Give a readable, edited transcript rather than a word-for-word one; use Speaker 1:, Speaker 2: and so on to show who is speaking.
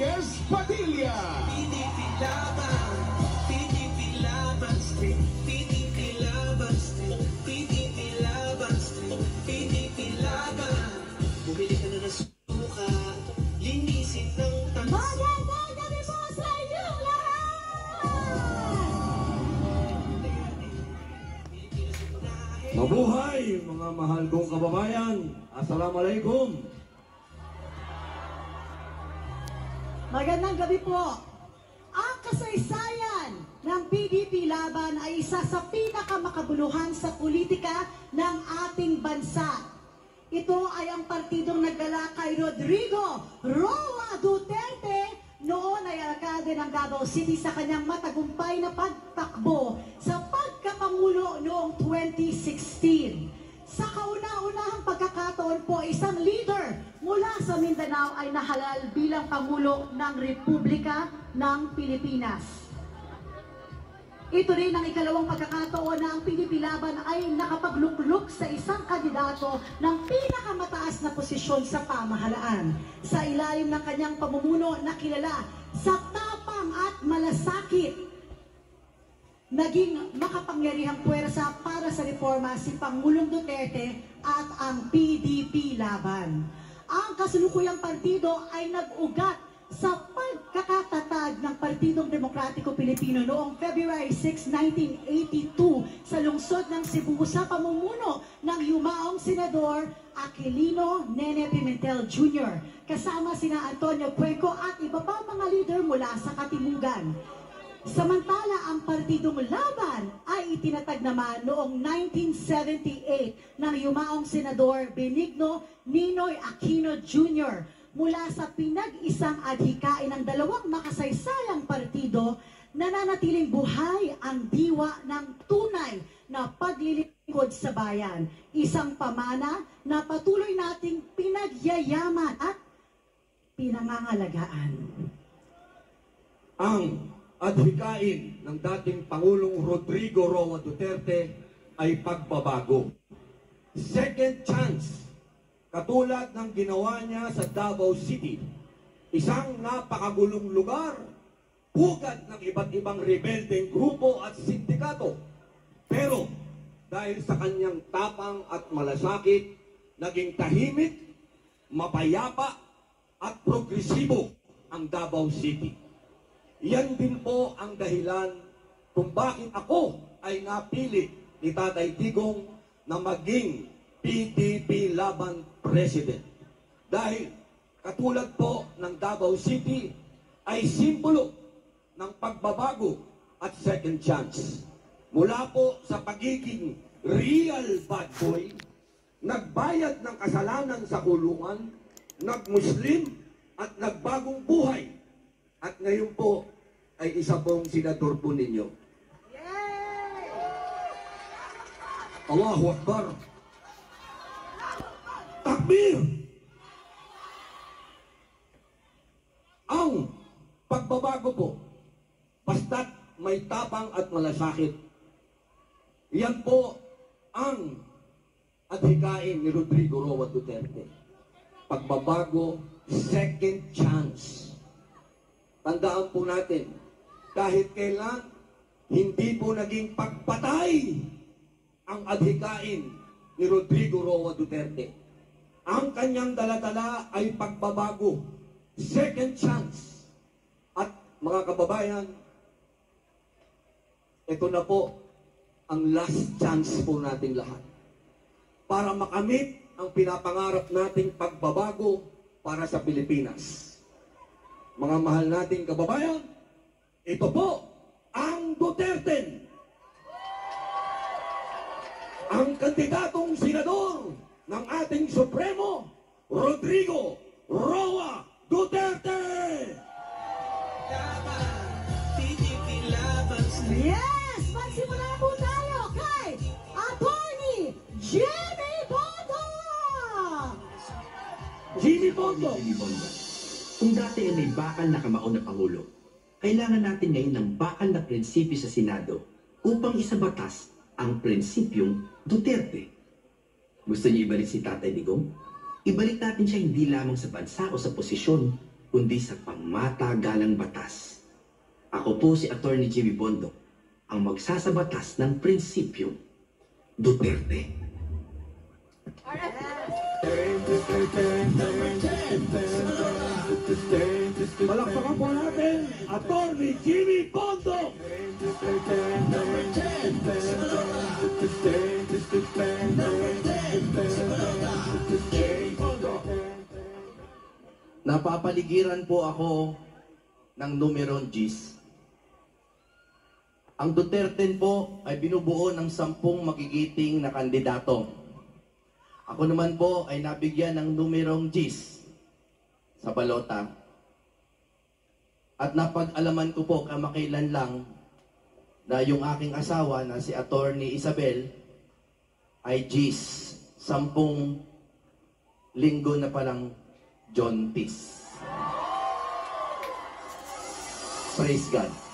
Speaker 1: Rodriguez Padilla.
Speaker 2: PDP laban, PDP laban street, PDP laban street, PDP laban street, PDP laban. Bumili ka na ng suka, linisin ng tansi.
Speaker 3: Magandang gabi po sa inyong lahat!
Speaker 4: Mabuhay mga mahal kong kababayan. Assalamualaikum.
Speaker 3: Magandang gabi po. Ang kasaysayan ng PDP Laban ay isa sa pinakamakabuluhan sa politika ng ating bansa. Ito ay ang partidong nagdala kay Rodrigo Roa Duterte noon ay alkalde ng Davao City sa kanyang matagumpay na pagtakbo sa pagkapangulo noong 2016. Sa kauna-unahang pagkakataon po, isang leader mula sa Mindanao ay nahalal bilang Pangulo ng Republika ng Pilipinas. Ito rin ang ikalawang pagkakataon na ang PDP Laban ay nakapaglukluk sa isang kandidato ng pinakamataas na posisyon sa pamahalaan. Sa ilalim ng kanyang pamumuno na kilala sa tapang at malasakit, naging makapangyarihang puwersa para sa reforma si Pangulong Duterte at ang PDP Laban. Ang kasalukuyang partido ay nag-ugat sa pagkakatatag ng Partidong Demokratiko Pilipino noong February 6, 1982 sa lungsod ng Cebu sa pamumuno ng yumaong Senador Aquilino Nene Pimentel Jr. kasama sina Antonio Cuenco at iba pa mga leader mula sa Katimugan. Samantala, ang Partidong Laban ay itinatag naman noong 1978 ng yumaong Senador Benigno Ninoy Aquino Jr. mula sa pinag-isang adhikain ng dalawang makasaysayang partido, nananatiling buhay ang diwa ng tunay na paglilingkod sa bayan. Isang pamana na patuloy nating pinagyayaman at pinangangalagaan.
Speaker 4: Ang adhikain ng dating Pangulong Rodrigo Roa Duterte ay pagbabago. Second chance, katulad ng ginawa niya sa Davao City, isang napakagulong lugar, pugad ng iba't ibang rebeldeng grupo at sindikato. Pero dahil sa kanyang tapang at malasakit, naging tahimik, mapayapa at progresibo ang Davao City. Yan din po ang dahilan kung bakit ako ay napili ni Tatay Digong na maging PDP Laban President. Dahil katulad po ng Davao City ay simbolo ng pagbabago at second chance. Mula po sa pagiging real bad boy, nagbayad ng kasalanan sa kulungan, nagmuslim at nagbagong buhay. At ngayon po ay isa pong senador po ninyo.
Speaker 3: Yay!
Speaker 4: Allahu Akbar! Takbir! Ang pagbabago po, basta't may tapang at malasakit, yan po ang adhikain ni Rodrigo Roa Duterte. Pagbabago, second chance. Tandaan po natin, kahit kailan, hindi po naging pagpatay ang adhikain ni Rodrigo Roa Duterte. Ang kanyang daladala ay pagbabago, second chance. At mga kababayan, ito na po ang last chance po nating lahat para makamit ang pinapangarap nating pagbabago para sa Pilipinas. Mga mahal nating kababayan, ito po ang Duterte, ang kandidatong senador ng ating Supremo, Rodrigo Roa Duterte!
Speaker 2: Laban, PDP laban street.
Speaker 3: Yes! Magsimula na po tayo kay Attorney Jimmy Boto!
Speaker 4: Jimmy Bongo!
Speaker 5: Kung dati ay may bakal na kamaon na Pangulo, kailangan natin ngayon ng bakal na prinsipyo sa Senado upang isabatas ang prinsipyong Duterte. Gusto niyo ibalik si Tatay Digong? Ibalik natin siya hindi lamang sa bansa o sa posisyon, kundi sa pangmatagalang batas. Ako po si Attorney Jimmy Bondo, ang magsasabatas ng prinsipyong Duterte.
Speaker 4: Palakpakan po natin, Attorney Jimmy Bondo!
Speaker 1: Napapaligiran po ako ng numerong Gs. Ang Duterte po ay binubuo ng 10 magigiting na kandidato. Ako naman po ay nabigyan ng numerong Gs sa balota. At napag-alaman ko po kamakailan lang na yung aking asawa na si Attorney Isabel ay Gs. 10 linggo na palang John Peace. Praise God.